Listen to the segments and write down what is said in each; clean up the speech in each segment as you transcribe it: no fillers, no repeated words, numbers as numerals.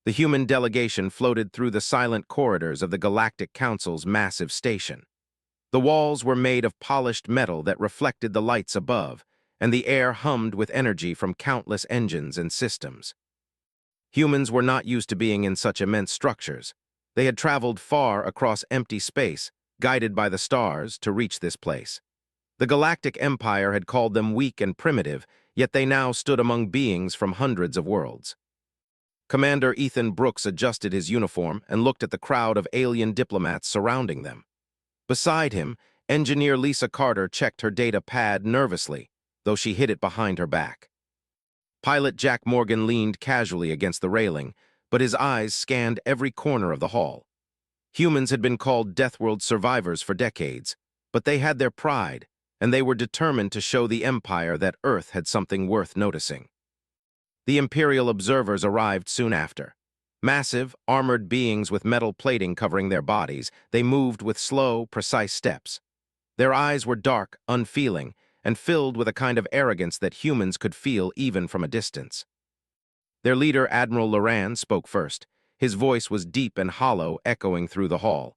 The human delegation floated through the silent corridors of the Galactic Council's massive station. The walls were made of polished metal that reflected the lights above, and the air hummed with energy from countless engines and systems. Humans were not used to being in such immense structures. They had traveled far across empty space, guided by the stars, to reach this place. The Galactic Empire had called them weak and primitive, yet they now stood among beings from hundreds of worlds. Commander Ethan Brooks adjusted his uniform and looked at the crowd of alien diplomats surrounding them. Beside him, Engineer Lisa Carter checked her data pad nervously, though she hid it behind her back. Pilot Jack Morgan leaned casually against the railing, but his eyes scanned every corner of the hall. Humans had been called Deathworld survivors for decades, but they had their pride, and they were determined to show the Empire that Earth had something worth noticing. The Imperial observers arrived soon after. Massive, armored beings with metal plating covering their bodies, they moved with slow, precise steps. Their eyes were dark, unfeeling, and filled with a kind of arrogance that humans could feel even from a distance. Their leader, Admiral Loran, spoke first. His voice was deep and hollow, echoing through the hall.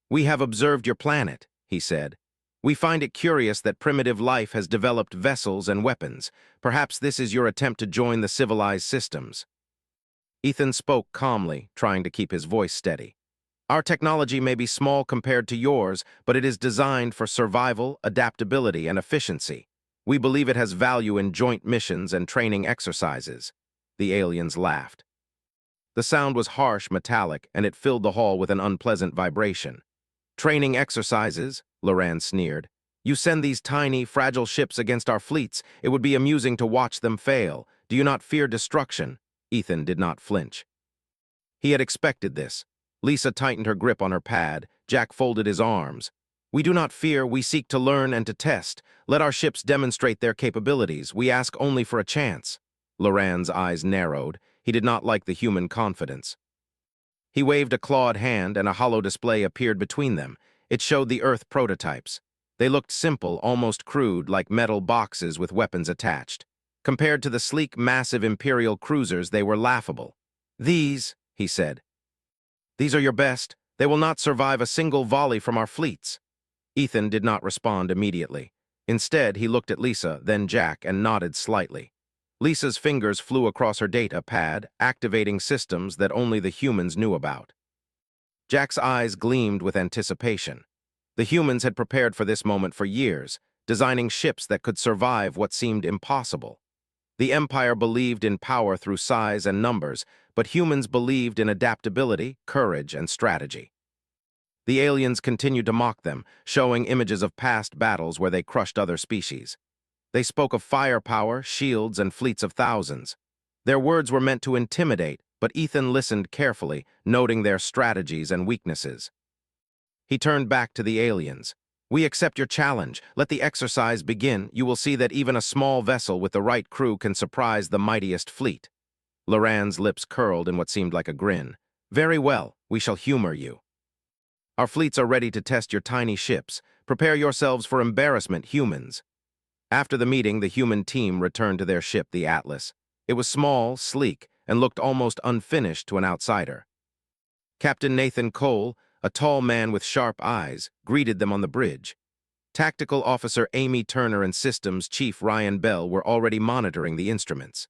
"We have observed your planet," he said. "We find it curious that primitive life has developed vessels and weapons. Perhaps this is your attempt to join the civilized systems." Ethan spoke calmly, trying to keep his voice steady. "Our technology may be small compared to yours, but it is designed for survival, adaptability, and efficiency. We believe it has value in joint missions and training exercises." The aliens laughed. The sound was harsh, metallic, and it filled the hall with an unpleasant vibration. "Training exercises?" Loran sneered. "You send these tiny, fragile ships against our fleets. It would be amusing to watch them fail. Do you not fear destruction?" Ethan did not flinch. He had expected this. Lisa tightened her grip on her pad. Jack folded his arms. "We do not fear, we seek to learn and to test. Let our ships demonstrate their capabilities. We ask only for a chance." Loran's eyes narrowed. He did not like the human confidence. He waved a clawed hand, and a hollow display appeared between them. It showed the Earth prototypes. They looked simple, almost crude, like metal boxes with weapons attached. Compared to the sleek, massive Imperial cruisers, they were laughable. "These," he said. "These are your best. They will not survive a single volley from our fleets." Ethan did not respond immediately. Instead, he looked at Lisa, then Jack, and nodded slightly. Lisa's fingers flew across her data pad, activating systems that only the humans knew about. Jack's eyes gleamed with anticipation. The humans had prepared for this moment for years, designing ships that could survive what seemed impossible. The Empire believed in power through size and numbers, but humans believed in adaptability, courage, and strategy. The aliens continued to mock them, showing images of past battles where they crushed other species. They spoke of firepower, shields, and fleets of thousands. Their words were meant to intimidate, but Ethan listened carefully, noting their strategies and weaknesses. He turned back to the aliens. "We accept your challenge. Let the exercise begin. You will see that even a small vessel with the right crew can surprise the mightiest fleet." Loran's lips curled in what seemed like a grin. "Very well, we shall humor you. Our fleets are ready to test your tiny ships. Prepare yourselves for embarrassment, humans." After the meeting, the human team returned to their ship, the Atlas. It was small, sleek, and looked almost unfinished to an outsider. Captain Nathan Cole, a tall man with sharp eyes, greeted them on the bridge. Tactical Officer Amy Turner and Systems Chief Ryan Bell were already monitoring the instruments.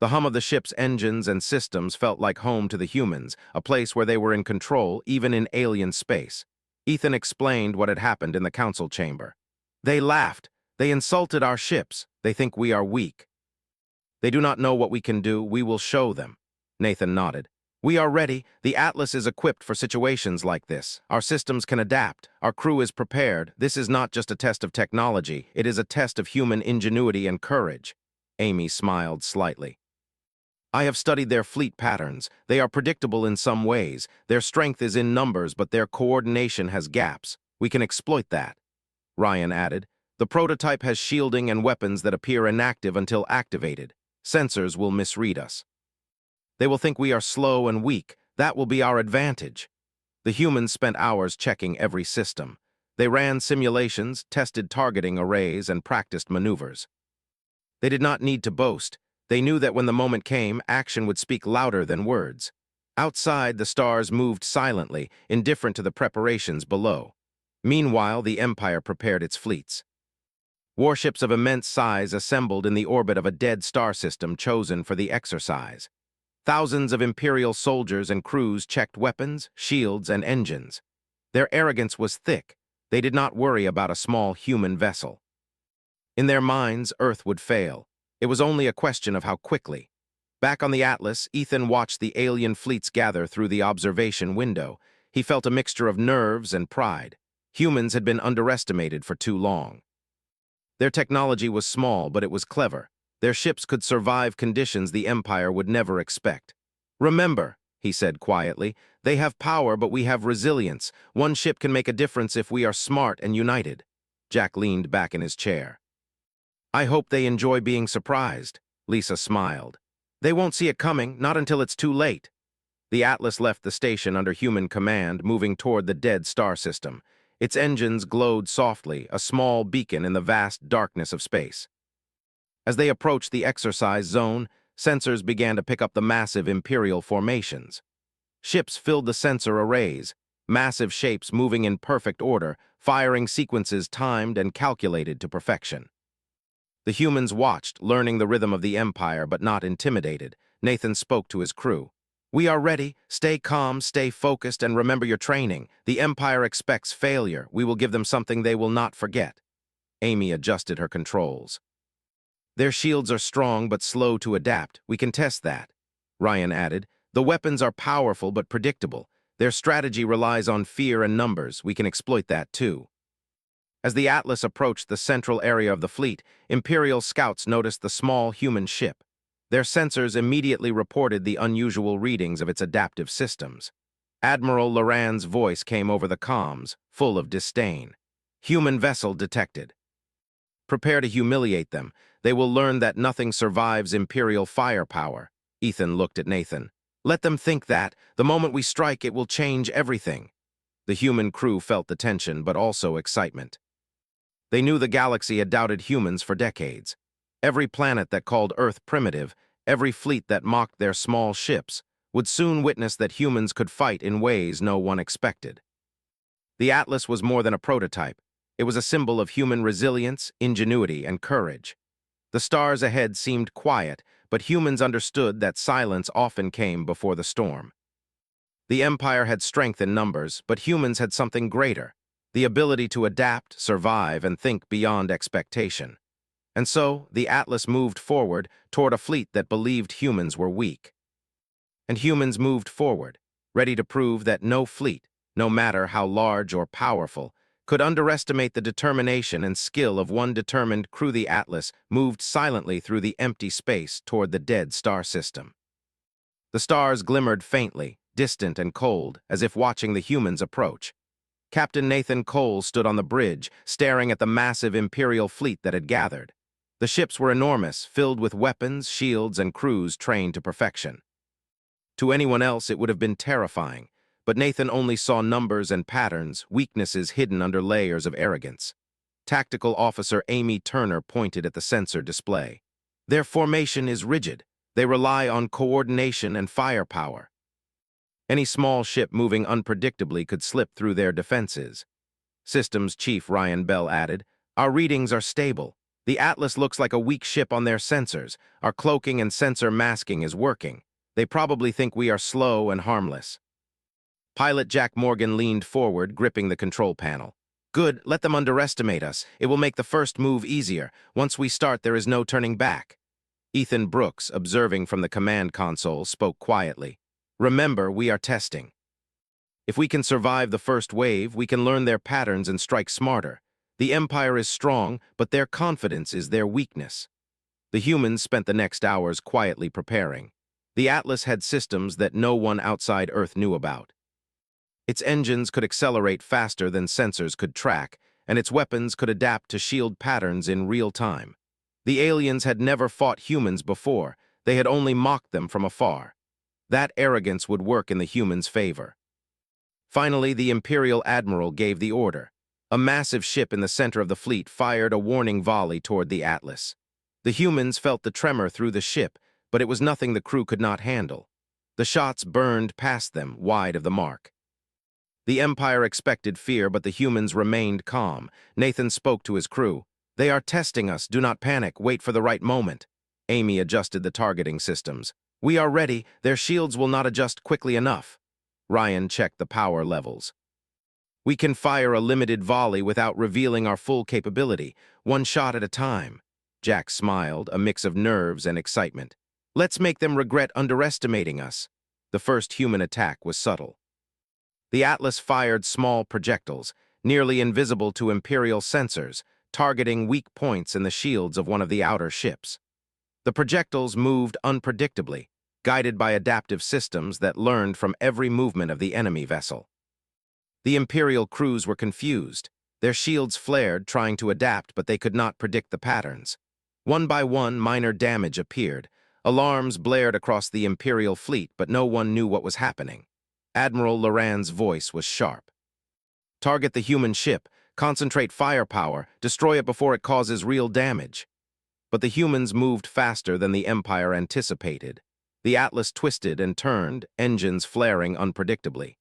The hum of the ship's engines and systems felt like home to the humans, a place where they were in control, even in alien space. Ethan explained what had happened in the council chamber. "They laughed. They insulted our ships. They think we are weak. They do not know what we can do. We will show them." Nathan nodded. "We are ready. The Atlas is equipped for situations like this. Our systems can adapt. Our crew is prepared. This is not just a test of technology. It is a test of human ingenuity and courage." Amy smiled slightly. "I have studied their fleet patterns. They are predictable in some ways. Their strength is in numbers, but their coordination has gaps. We can exploit that." Ryan added, "The prototype has shielding and weapons that appear inactive until activated. Sensors will misread us. They will think we are slow and weak. That will be our advantage." The humans spent hours checking every system. They ran simulations, tested targeting arrays, and practiced maneuvers. They did not need to boast. They knew that when the moment came, action would speak louder than words. Outside, the stars moved silently, indifferent to the preparations below. Meanwhile, the Empire prepared its fleets. Warships of immense size assembled in the orbit of a dead star system chosen for the exercise. Thousands of Imperial soldiers and crews checked weapons, shields, and engines. Their arrogance was thick. They did not worry about a small human vessel. In their minds, Earth would fail. It was only a question of how quickly. Back on the Atlas, Ethan watched the alien fleets gather through the observation window. He felt a mixture of nerves and pride. Humans had been underestimated for too long. Their technology was small, but it was clever. Their ships could survive conditions the Empire would never expect. "Remember," he said quietly, "they have power, but we have resilience. One ship can make a difference if we are smart and united." Jack leaned back in his chair. "I hope they enjoy being surprised," Lisa smiled. "They won't see it coming, not until it's too late." The Atlas left the station under human command, moving toward the dead star system. Its engines glowed softly, a small beacon in the vast darkness of space. As they approached the exercise zone, sensors began to pick up the massive Imperial formations. Ships filled the sensor arrays, massive shapes moving in perfect order, firing sequences timed and calculated to perfection. The humans watched, learning the rhythm of the Empire but not intimidated. Nathan spoke to his crew. "We are ready. Stay calm, stay focused, and remember your training. The Empire expects failure. We will give them something they will not forget." Amy adjusted her controls. "Their shields are strong but slow to adapt. We can test that," Ryan added. "The weapons are powerful but predictable. Their strategy relies on fear and numbers. We can exploit that too." As the Atlas approached the central area of the fleet, Imperial scouts noticed the small human ship. Their sensors immediately reported the unusual readings of its adaptive systems. Admiral Loran's voice came over the comms, full of disdain. "Human vessel detected. Prepare to humiliate them. They will learn that nothing survives Imperial firepower." Ethan looked at Nathan. "Let them think that. The moment we strike, it will change everything." The human crew felt the tension, but also excitement. They knew the galaxy had doubted humans for decades. Every planet that called Earth primitive, every fleet that mocked their small ships, would soon witness that humans could fight in ways no one expected. The Atlas was more than a prototype. It was a symbol of human resilience, ingenuity, and courage. The stars ahead seemed quiet, but humans understood that silence often came before the storm. The Empire had strength in numbers, but humans had something greater: the ability to adapt, survive, and think beyond expectation. And so, the Atlas moved forward toward a fleet that believed humans were weak. And humans moved forward, ready to prove that no fleet, no matter how large or powerful, could underestimate the determination and skill of one determined crew. The Atlas moved silently through the empty space toward the dead star system. The stars glimmered faintly, distant and cold, as if watching the humans approach. Captain Nathan Cole stood on the bridge, staring at the massive Imperial fleet that had gathered. The ships were enormous, filled with weapons, shields, and crews trained to perfection. To anyone else, it would have been terrifying, but Nathan only saw numbers and patterns, weaknesses hidden under layers of arrogance. Tactical Officer Amy Turner pointed at the sensor display. "Their formation is rigid. They rely on coordination and firepower. Any small ship moving unpredictably could slip through their defenses." Systems Chief Ryan Bell added, "Our readings are stable. The Atlas looks like a weak ship on their sensors. Our cloaking and sensor masking is working. They probably think we are slow and harmless." Pilot Jack Morgan leaned forward, gripping the control panel. "Good, let them underestimate us. It will make the first move easier. Once we start, there is no turning back." Ethan Brooks, observing from the command console, spoke quietly. "Remember, we are testing. If we can survive the first wave, we can learn their patterns and strike smarter. The Empire is strong, but their confidence is their weakness." The humans spent the next hours quietly preparing. The Atlas had systems that no one outside Earth knew about. Its engines could accelerate faster than sensors could track, and its weapons could adapt to shield patterns in real time. The aliens had never fought humans before. They had only mocked them from afar. That arrogance would work in the humans' favor. Finally, the Imperial Admiral gave the order. A massive ship in the center of the fleet fired a warning volley toward the Atlas. The humans felt the tremor through the ship, but it was nothing the crew could not handle. The shots burned past them, wide of the mark. The Empire expected fear, but the humans remained calm. Nathan spoke to his crew. "They are testing us. Do not panic. Wait for the right moment." Amy adjusted the targeting systems. "We are ready. Their shields will not adjust quickly enough." Ryan checked the power levels. "We can fire a limited volley without revealing our full capability, one shot at a time." Jack smiled, a mix of nerves and excitement. "Let's make them regret underestimating us." The first human attack was subtle. The Atlas fired small projectiles, nearly invisible to Imperial sensors, targeting weak points in the shields of one of the outer ships. The projectiles moved unpredictably, guided by adaptive systems that learned from every movement of the enemy vessel. The Imperial crews were confused. Their shields flared, trying to adapt, but they could not predict the patterns. One by one, minor damage appeared. Alarms blared across the Imperial fleet, but no one knew what was happening. Admiral Loran's voice was sharp. "Target the human ship, concentrate firepower, destroy it before it causes real damage." But the humans moved faster than the Empire anticipated. The Atlas twisted and turned, engines flaring unpredictably.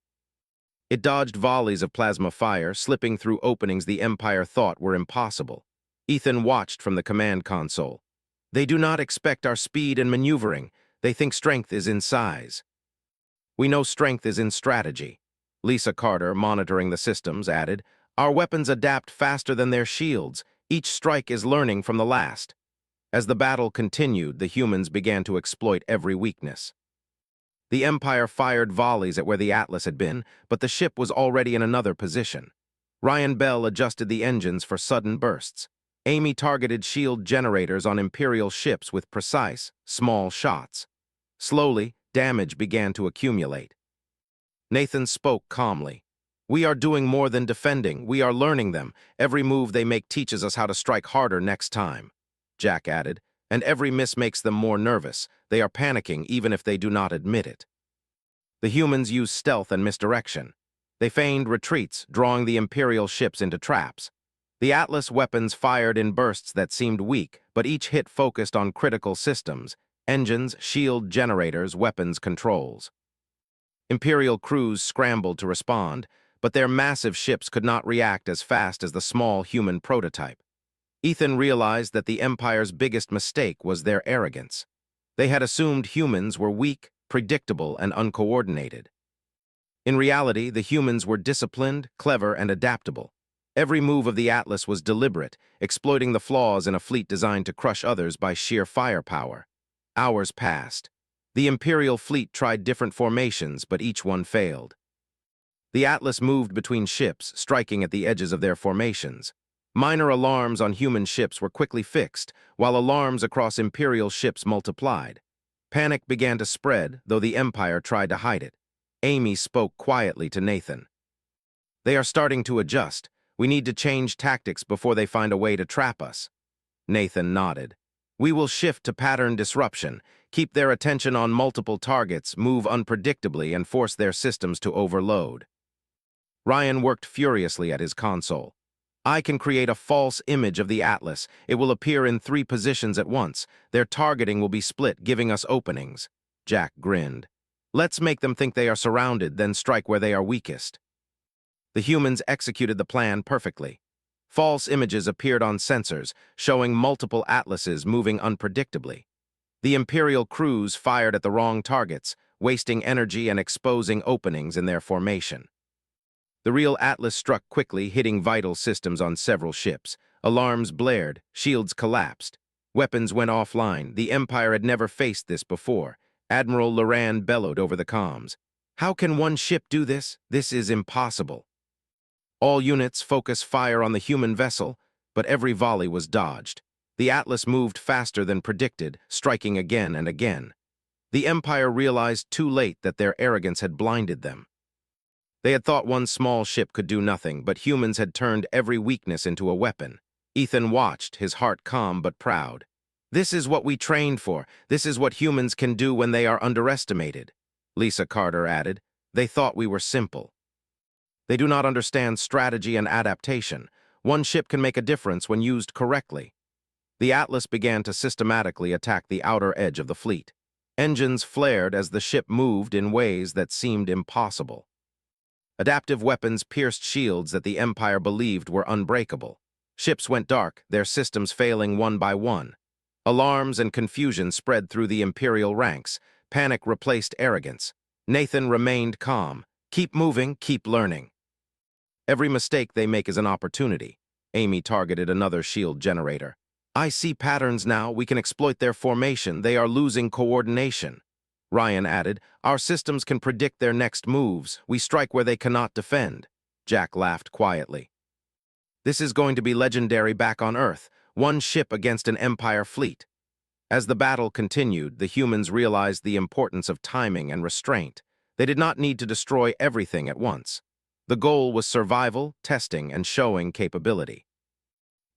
It dodged volleys of plasma fire, slipping through openings the Empire thought were impossible. Ethan watched from the command console. "They do not expect our speed and maneuvering. They think strength is in size." "We know strength is in strategy." Lisa Carter, monitoring the systems, added, "Our weapons adapt faster than their shields. Each strike is learning from the last." As the battle continued, the humans began to exploit every weakness. The Empire fired volleys at where the Atlas had been, but the ship was already in another position. Ryan Bell adjusted the engines for sudden bursts. Amy targeted shield generators on Imperial ships with precise, small shots. Slowly, damage began to accumulate. Nathan spoke calmly. "We are doing more than defending. We are learning them. Every move they make teaches us how to strike harder next time." Jack added, "And every miss makes them more nervous. They are panicking even if they do not admit it." The humans used stealth and misdirection. They feigned retreats, drawing the Imperial ships into traps. The Atlas weapons fired in bursts that seemed weak, but each hit focused on critical systems: engines, shield generators, weapons controls. Imperial crews scrambled to respond, but their massive ships could not react as fast as the small human prototype. Ethan realized that the Empire's biggest mistake was their arrogance. They had assumed humans were weak, predictable, and uncoordinated. In reality, the humans were disciplined, clever, and adaptable. Every move of the Atlas was deliberate, exploiting the flaws in a fleet designed to crush others by sheer firepower. Hours passed. The Imperial fleet tried different formations, but each one failed. The Atlas moved between ships, striking at the edges of their formations. Minor alarms on human ships were quickly fixed, while alarms across Imperial ships multiplied. Panic began to spread, though the Empire tried to hide it. Amy spoke quietly to Nathan. "They are starting to adjust. We need to change tactics before they find a way to trap us." Nathan nodded. "We will shift to pattern disruption, keep their attention on multiple targets, move unpredictably, and force their systems to overload." Ryan worked furiously at his console. "I can create a false image of the Atlas. It will appear in 3 positions at once. Their targeting will be split, giving us openings." Jack grinned. "Let's make them think they are surrounded, then strike where they are weakest." The humans executed the plan perfectly. False images appeared on sensors, showing multiple Atlases moving unpredictably. The Imperial crews fired at the wrong targets, wasting energy and exposing openings in their formation. The real Atlas struck quickly, hitting vital systems on several ships. Alarms blared, shields collapsed. Weapons went offline. The Empire had never faced this before. Admiral Loran bellowed over the comms. "How can one ship do this? This is impossible." All units focus fire on the human vessel, but every volley was dodged. The Atlas moved faster than predicted, striking again and again. The Empire realized too late that their arrogance had blinded them. They had thought one small ship could do nothing, but humans had turned every weakness into a weapon. Ethan watched, his heart calm but proud. "This is what we trained for. This is what humans can do when they are underestimated." Lisa Carter added, "They thought we were simple." They do not understand strategy and adaptation. One ship can make a difference when used correctly. The Atlas began to systematically attack the outer edge of the fleet. Engines flared as the ship moved in ways that seemed impossible. Adaptive weapons pierced shields that the Empire believed were unbreakable. Ships went dark, their systems failing one by one. Alarms and confusion spread through the Imperial ranks. Panic replaced arrogance. Nathan remained calm. Keep moving, keep learning. Every mistake they make is an opportunity. Amy targeted another shield generator. I see patterns now. We can exploit their formation. They are losing coordination. Ryan added, our systems can predict their next moves. We strike where they cannot defend. Jack laughed quietly. This is going to be legendary back on Earth. One ship against an Empire fleet. As the battle continued, the humans realized the importance of timing and restraint. They did not need to destroy everything at once. The goal was survival, testing, and showing capability.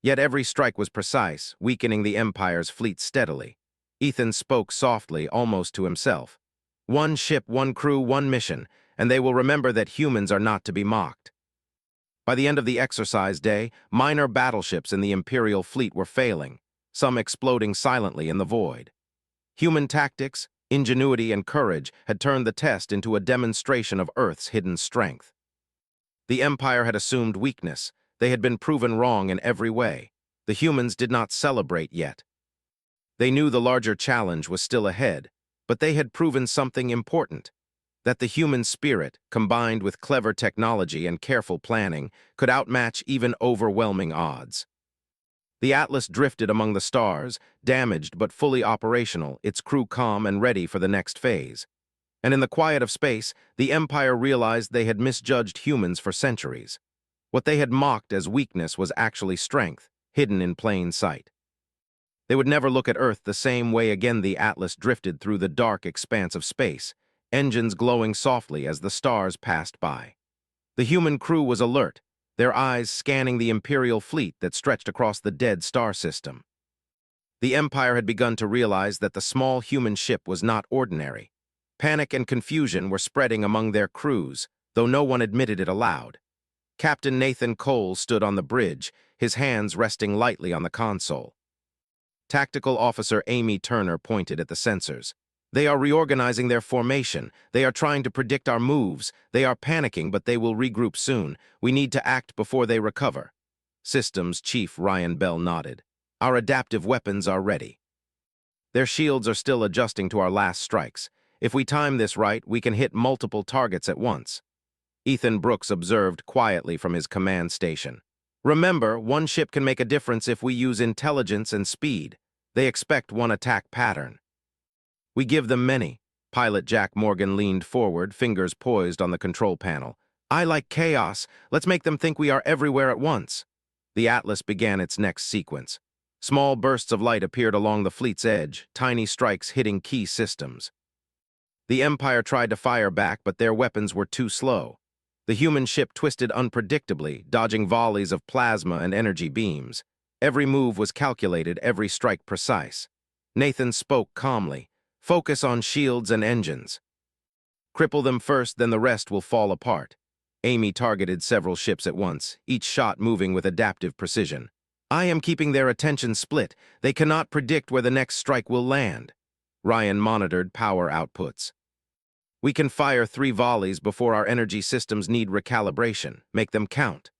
Yet every strike was precise, weakening the Empire's fleet steadily. Ethan spoke softly, almost to himself. One ship, one crew, one mission, and they will remember that humans are not to be mocked. By the end of the exercise day, minor battleships in the Imperial fleet were failing, some exploding silently in the void. Human tactics, ingenuity, and courage had turned the test into a demonstration of Earth's hidden strength. The Empire had assumed weakness. They had been proven wrong in every way. The humans did not celebrate yet. They knew the larger challenge was still ahead, but they had proven something important, that the human spirit, combined with clever technology and careful planning, could outmatch even overwhelming odds. The Atlas drifted among the stars, damaged but fully operational, its crew calm and ready for the next phase. And in the quiet of space, the Empire realized they had misjudged humans for centuries. What they had mocked as weakness was actually strength, hidden in plain sight. They would never look at Earth the same way again. The Atlas drifted through the dark expanse of space, engines glowing softly as the stars passed by. The human crew was alert, their eyes scanning the Imperial fleet that stretched across the dead star system. The Empire had begun to realize that the small human ship was not ordinary. Panic and confusion were spreading among their crews, though no one admitted it aloud. Captain Nathan Cole stood on the bridge, his hands resting lightly on the console. Tactical Officer Amy Turner pointed at the sensors. They are reorganizing their formation. They are trying to predict our moves. They are panicking, but they will regroup soon. We need to act before they recover. Systems Chief Ryan Bell nodded. Our adaptive weapons are ready. Their shields are still adjusting to our last strikes. If we time this right, we can hit multiple targets at once. Ethan Brooks observed quietly from his command station. Remember, one ship can make a difference if we use intelligence and speed. They expect one attack pattern. We give them many. Pilot Jack Morgan leaned forward, fingers poised on the control panel. I like chaos. Let's make them think we are everywhere at once. The Atlas began its next sequence. Small bursts of light appeared along the fleet's edge, tiny strikes hitting key systems. The Empire tried to fire back, but their weapons were too slow. The human ship twisted unpredictably, dodging volleys of plasma and energy beams. Every move was calculated, every strike precise. Nathan spoke calmly. Focus on shields and engines. Cripple them first, then the rest will fall apart. Amy targeted several ships at once, each shot moving with adaptive precision. I am keeping their attention split. They cannot predict where the next strike will land. Ryan monitored power outputs. We can fire 3 volleys before our energy systems need recalibration. Make them count.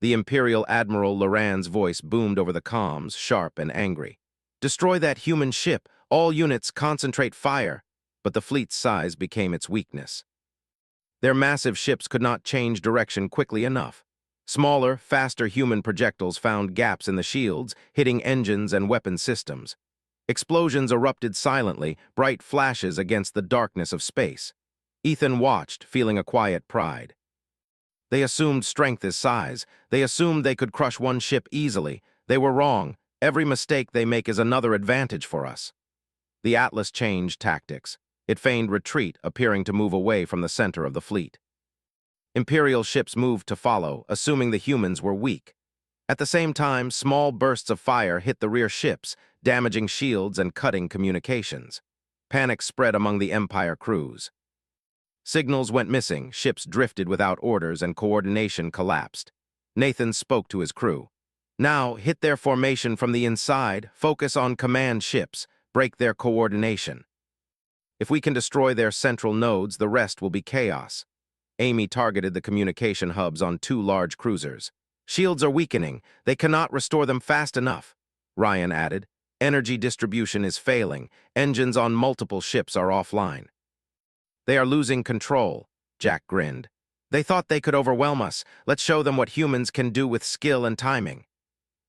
The Imperial Admiral Loran's voice boomed over the comms, sharp and angry. Destroy that human ship. All units concentrate fire. But the fleet's size became its weakness. Their massive ships could not change direction quickly enough. Smaller, faster human projectiles found gaps in the shields, hitting engines and weapon systems. Explosions erupted silently, bright flashes against the darkness of space. Ethan watched, feeling a quiet pride. They assumed strength is size. They assumed they could crush one ship easily. They were wrong. Every mistake they make is another advantage for us. The Atlas changed tactics. It feigned retreat, appearing to move away from the center of the fleet. Imperial ships moved to follow, assuming the humans were weak. At the same time, small bursts of fire hit the rear ships, damaging shields and cutting communications. Panic spread among the Empire crews. Signals went missing, ships drifted without orders, and coordination collapsed. Nathan spoke to his crew. Now, hit their formation from the inside, focus on command ships, break their coordination. If we can destroy their central nodes, the rest will be chaos. Amy targeted the communication hubs on 2 large cruisers. Shields are weakening. They cannot restore them fast enough. Ryan added, energy distribution is failing. Engines on multiple ships are offline. They are losing control, Jack grinned. They thought they could overwhelm us. Let's show them what humans can do with skill and timing.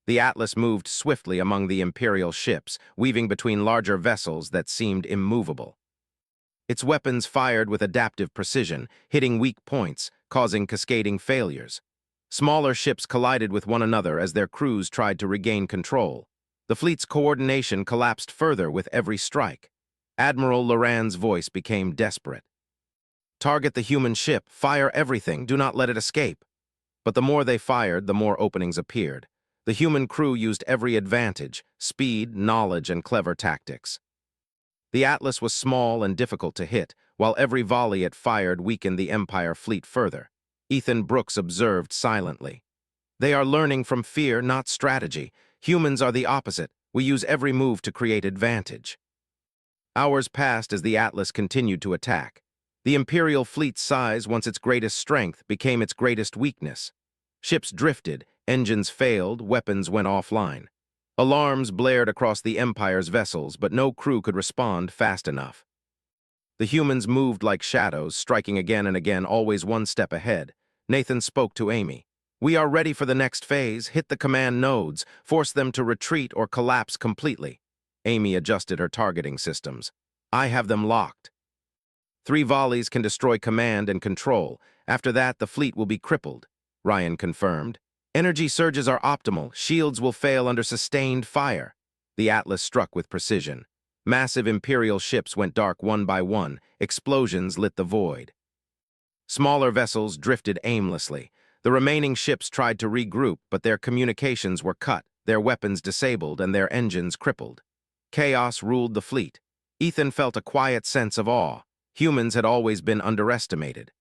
The Atlas moved swiftly among the Imperial ships, weaving between larger vessels that seemed immovable. Its weapons fired with adaptive precision, hitting weak points, causing cascading failures. Smaller ships collided with one another as their crews tried to regain control. The fleet's coordination collapsed further with every strike. Admiral Loran's voice became desperate. Target the human ship, fire everything, do not let it escape. But the more they fired, the more openings appeared. The human crew used every advantage, speed, knowledge, and clever tactics. The Atlas was small and difficult to hit, while every volley it fired weakened the Empire fleet further. Ethan Brooks observed silently. They are learning from fear, not strategy. Humans are the opposite. We use every move to create advantage. Hours passed as the Atlas continued to attack. The Imperial fleet's size, once its greatest strength, became its greatest weakness. Ships drifted, engines failed, weapons went offline. Alarms blared across the Empire's vessels, but no crew could respond fast enough. The humans moved like shadows, striking again and again, always one step ahead. Nathan spoke to Amy. We are ready for the next phase. Hit the command nodes, force them to retreat or collapse completely. Amy adjusted her targeting systems. I have them locked. 3 volleys can destroy command and control. After that, the fleet will be crippled, Ryan confirmed. Energy surges are optimal. Shields will fail under sustained fire. The Atlas struck with precision. Massive Imperial ships went dark one by one. Explosions lit the void. Smaller vessels drifted aimlessly. The remaining ships tried to regroup, but their communications were cut, their weapons disabled, and their engines crippled. Chaos ruled the fleet. Ethan felt a quiet sense of awe. Humans had always been underestimated.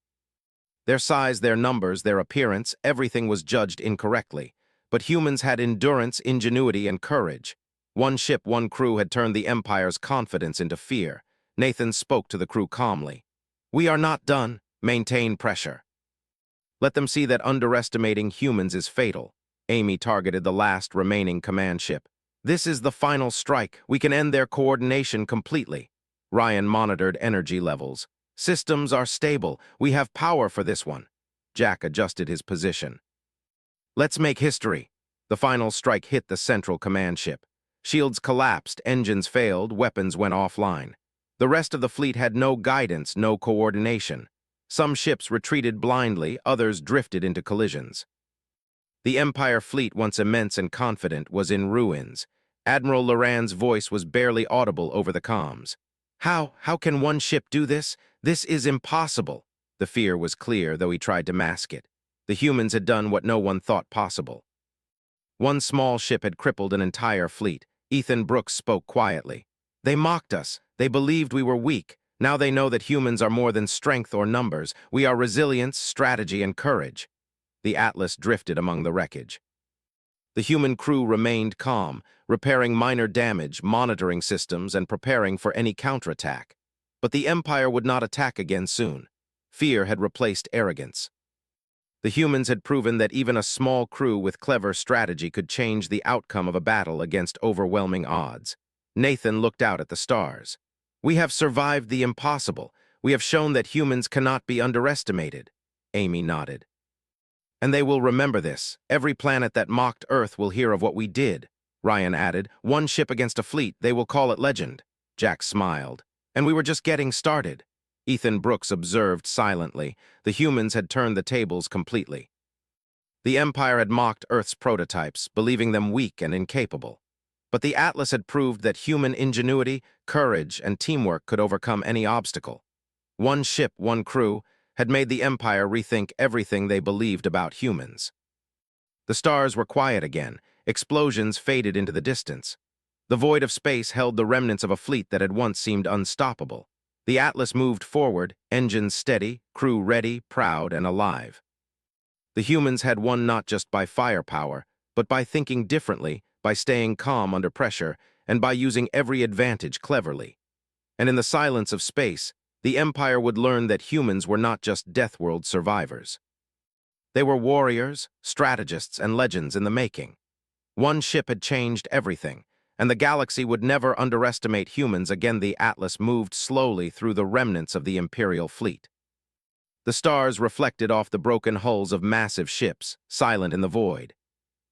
Their size, their numbers, their appearance, everything was judged incorrectly. But humans had endurance, ingenuity, and courage. One ship, one crew had turned the Empire's confidence into fear. Nathan spoke to the crew calmly. We are not done. Maintain pressure. Let them see that underestimating humans is fatal. Amy targeted the last remaining command ship. This is the final strike. We can end their coordination completely. Ryan monitored energy levels. Systems are stable. We have power for this one. Jack adjusted his position. Let's make history. The final strike hit the central command ship. Shields collapsed, engines failed, weapons went offline. The rest of the fleet had no guidance, no coordination. Some ships retreated blindly, others drifted into collisions. The Empire fleet, once immense and confident, was in ruins. Admiral Loran's voice was barely audible over the comms. How can one ship do this? This is impossible. The fear was clear, though he tried to mask it. The humans had done what no one thought possible. One small ship had crippled an entire fleet. Ethan Brooks spoke quietly. They mocked us. They believed we were weak. Now they know that humans are more than strength or numbers. We are resilience, strategy, and courage. The Atlas drifted among the wreckage. The human crew remained calm, repairing minor damage, monitoring systems, and preparing for any counterattack. But the Empire would not attack again soon. Fear had replaced arrogance. The humans had proven that even a small crew with clever strategy could change the outcome of a battle against overwhelming odds. Nathan looked out at the stars. We have survived the impossible. We have shown that humans cannot be underestimated. Amy nodded. And they will remember this. Every planet that mocked Earth will hear of what we did. Ryan added, one ship against a fleet, they will call it legend. Jack smiled. And we were just getting started. Ethan Brooks observed silently. The humans had turned the tables completely. The Empire had mocked Earth's prototypes, believing them weak and incapable. But the Atlas had proved that human ingenuity, courage, and teamwork could overcome any obstacle. One ship, one crew, had made the Empire rethink everything they believed about humans. The stars were quiet again. Explosions faded into the distance. The void of space held the remnants of a fleet that had once seemed unstoppable. The Atlas moved forward, engines steady, crew ready, proud, and alive. The humans had won not just by firepower, but by thinking differently, by staying calm under pressure, and by using every advantage cleverly. And in the silence of space, the Empire would learn that humans were not just Deathworld survivors. They were warriors, strategists, and legends in the making. One ship had changed everything, and the galaxy would never underestimate humans again. The Atlas moved slowly through the remnants of the Imperial fleet. The stars reflected off the broken hulls of massive ships, silent in the void.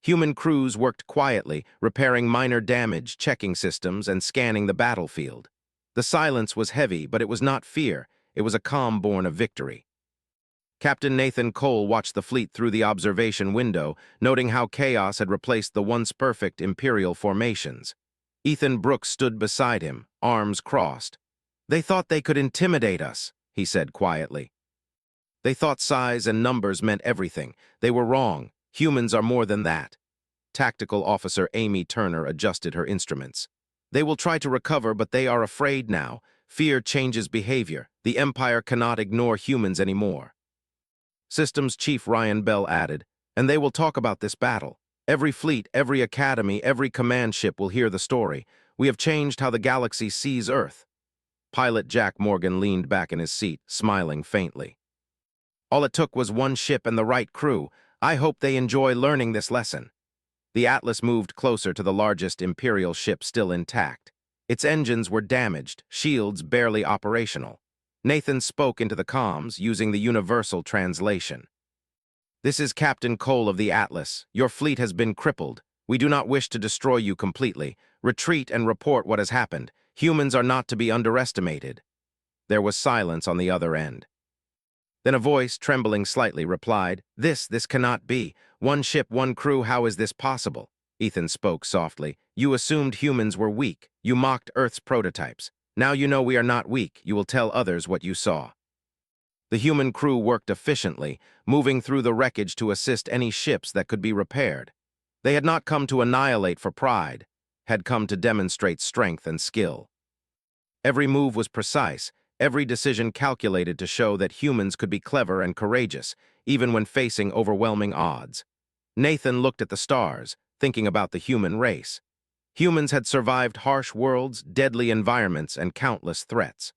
Human crews worked quietly, repairing minor damage, checking systems, and scanning the battlefield. The silence was heavy, but it was not fear. It was a calm born of victory. Captain Nathan Cole watched the fleet through the observation window, noting how chaos had replaced the once perfect Imperial formations. Ethan Brooks stood beside him, arms crossed. "They thought they could intimidate us," he said quietly. "They thought size and numbers meant everything. They were wrong. Humans are more than that." Tactical Officer Amy Turner adjusted her instruments. "They will try to recover, but they are afraid now. Fear changes behavior. The Empire cannot ignore humans anymore." Systems Chief Ryan Bell added, "And they will talk about this battle. Every fleet, every academy, every command ship will hear the story. We have changed how the galaxy sees Earth." Pilot Jack Morgan leaned back in his seat, smiling faintly. "All it took was one ship and the right crew. I hope they enjoy learning this lesson." The Atlas moved closer to the largest Imperial ship still intact. Its engines were damaged, shields barely operational. Nathan spoke into the comms, using the universal translation. "This is Captain Cole of the Atlas. Your fleet has been crippled. We do not wish to destroy you completely. Retreat and report what has happened. Humans are not to be underestimated." There was silence on the other end. Then a voice, trembling slightly, replied, This cannot be. One ship, one crew, how is this possible?" Ethan spoke softly. "You assumed humans were weak. You mocked Earth's prototypes. Now you know we are not weak. You will tell others what you saw." The human crew worked efficiently, moving through the wreckage to assist any ships that could be repaired. They had not come to annihilate for pride, had come to demonstrate strength and skill. Every move was precise, every decision calculated to show that humans could be clever and courageous, even when facing overwhelming odds. Nathan looked at the stars, thinking about the human race. Humans had survived harsh worlds, deadly environments, and countless threats.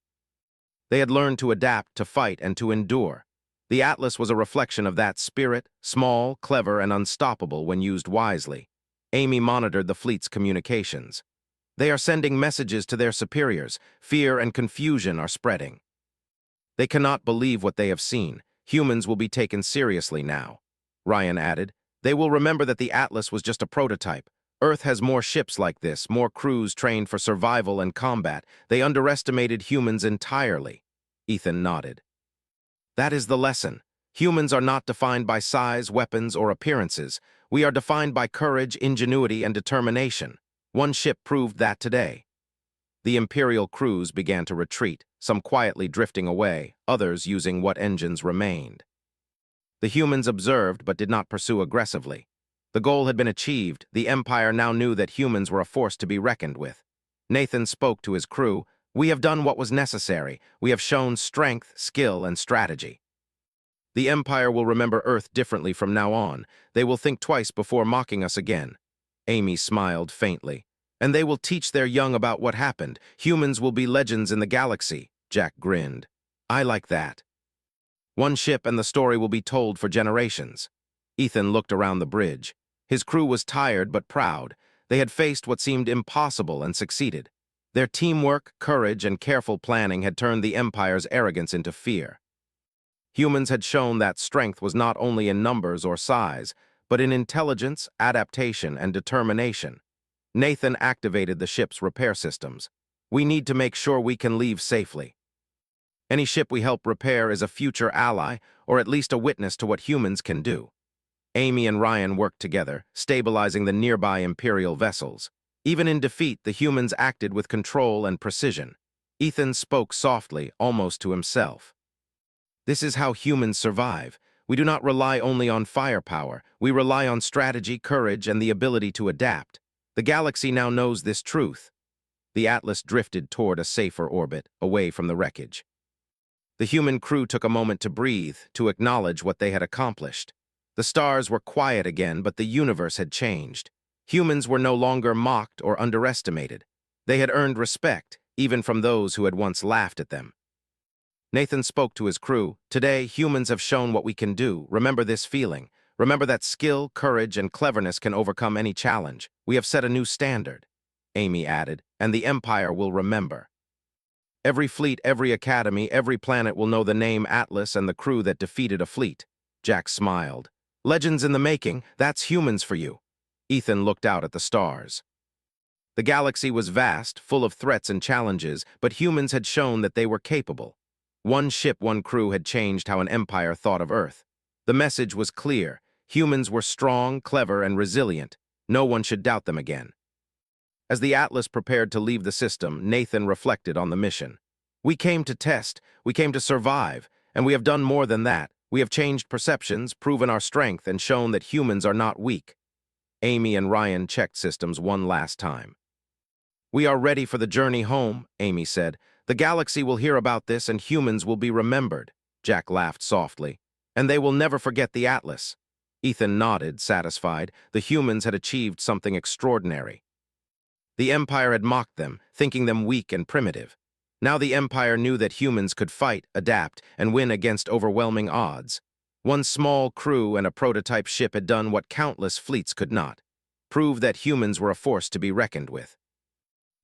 They had learned to adapt, to fight, and to endure. The Atlas was a reflection of that spirit, small, clever, and unstoppable when used wisely. Amy monitored the fleet's communications. "They are sending messages to their superiors. Fear and confusion are spreading. They cannot believe what they have seen. Humans will be taken seriously now." Ryan added, "They will remember that the Atlas was just a prototype. Earth has more ships like this, more crews trained for survival and combat. They underestimated humans entirely." Ethan nodded. "That is the lesson. Humans are not defined by size, weapons, or appearances. We are defined by courage, ingenuity, and determination. One ship proved that today." The Imperial crews began to retreat, some quietly drifting away, others using what engines remained. The humans observed but did not pursue aggressively. The goal had been achieved. The Empire now knew that humans were a force to be reckoned with. Nathan spoke to his crew. "We have done what was necessary. We have shown strength, skill, and strategy. The Empire will remember Earth differently from now on. They will think twice before mocking us again." Amy smiled faintly. "And they will teach their young about what happened. Humans will be legends in the galaxy." Jack grinned. "I like that. One ship and the story will be told for generations." Ethan looked around the bridge. His crew was tired but proud. They had faced what seemed impossible and succeeded. Their teamwork, courage, and careful planning had turned the Empire's arrogance into fear. Humans had shown that strength was not only in numbers or size, but in intelligence, adaptation, and determination. Nathan activated the ship's repair systems. "We need to make sure we can leave safely. Any ship we help repair is a future ally, or at least a witness to what humans can do." Amy and Ryan worked together, stabilizing the nearby Imperial vessels. Even in defeat, the humans acted with control and precision. Ethan spoke softly, almost to himself. "This is how humans survive. We do not rely only on firepower. We rely on strategy, courage, and the ability to adapt. The galaxy now knows this truth." The Atlas drifted toward a safer orbit, away from the wreckage. The human crew took a moment to breathe, to acknowledge what they had accomplished. The stars were quiet again, but the universe had changed. Humans were no longer mocked or underestimated. They had earned respect, even from those who had once laughed at them. Nathan spoke to his crew. "Today, humans have shown what we can do. Remember this feeling. Remember that skill, courage, and cleverness can overcome any challenge. We have set a new standard," Amy added, "and the Empire will remember. Every fleet, every academy, every planet will know the name Atlas and the crew that defeated a fleet." Jack smiled. "Legends in the making, that's humans for you." Ethan looked out at the stars. The galaxy was vast, full of threats and challenges, but humans had shown that they were capable. One ship, one crew had changed how an empire thought of Earth. The message was clear. Humans were strong, clever, and resilient. No one should doubt them again. As the Atlas prepared to leave the system, Nathan reflected on the mission. "We came to test, we came to survive, and we have done more than that. We have changed perceptions, proven our strength, and shown that humans are not weak." Amy and Ryan checked systems one last time. "We are ready for the journey home," Amy said. "The galaxy will hear about this and humans will be remembered." Jack laughed softly. "And they will never forget the Atlas." Ethan nodded, satisfied. The humans had achieved something extraordinary. The Empire had mocked them, thinking them weak and primitive. Now the Empire knew that humans could fight, adapt, and win against overwhelming odds. One small crew and a prototype ship had done what countless fleets could not. Proved that humans were a force to be reckoned with.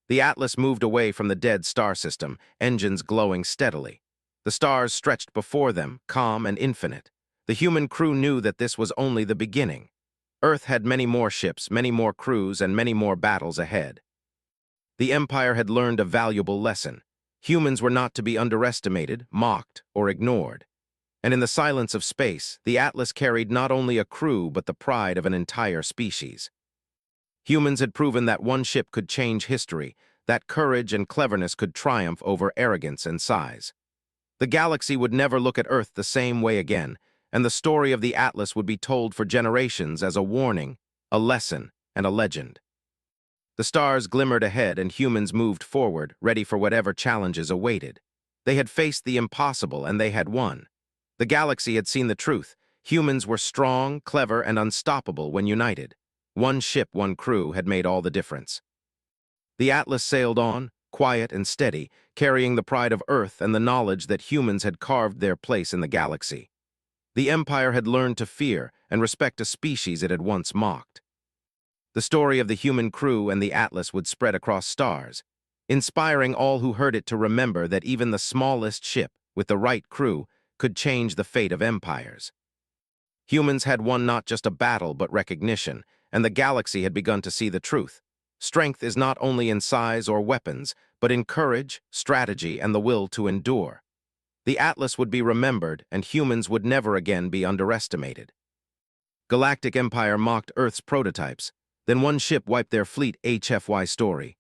The Atlas moved away from the dead star system, engines glowing steadily. The stars stretched before them, calm and infinite. The human crew knew that this was only the beginning. Earth had many more ships, many more crews, and many more battles ahead. The Empire had learned a valuable lesson. Humans were not to be underestimated, mocked, or ignored. And in the silence of space, the Atlas carried not only a crew but the pride of an entire species. Humans had proven that one ship could change history, that courage and cleverness could triumph over arrogance and size. The galaxy would never look at Earth the same way again, and the story of the Atlas would be told for generations as a warning, a lesson, and a legend. The stars glimmered ahead and humans moved forward, ready for whatever challenges awaited. They had faced the impossible and they had won. The galaxy had seen the truth. Humans were strong, clever, and unstoppable when united. One ship, one crew had made all the difference. The Atlas sailed on, quiet and steady, carrying the pride of Earth and the knowledge that humans had carved their place in the galaxy. The Empire had learned to fear and respect a species it had once mocked. The story of the human crew and the Atlas would spread across stars, inspiring all who heard it to remember that even the smallest ship, with the right crew, could change the fate of empires. Humans had won not just a battle but recognition, and the galaxy had begun to see the truth. Strength is not only in size or weapons, but in courage, strategy, and the will to endure. The Atlas would be remembered, and humans would never again be underestimated. Galactic Empire mocked Earth's prototypes. Then one ship wiped their fleet HFY story.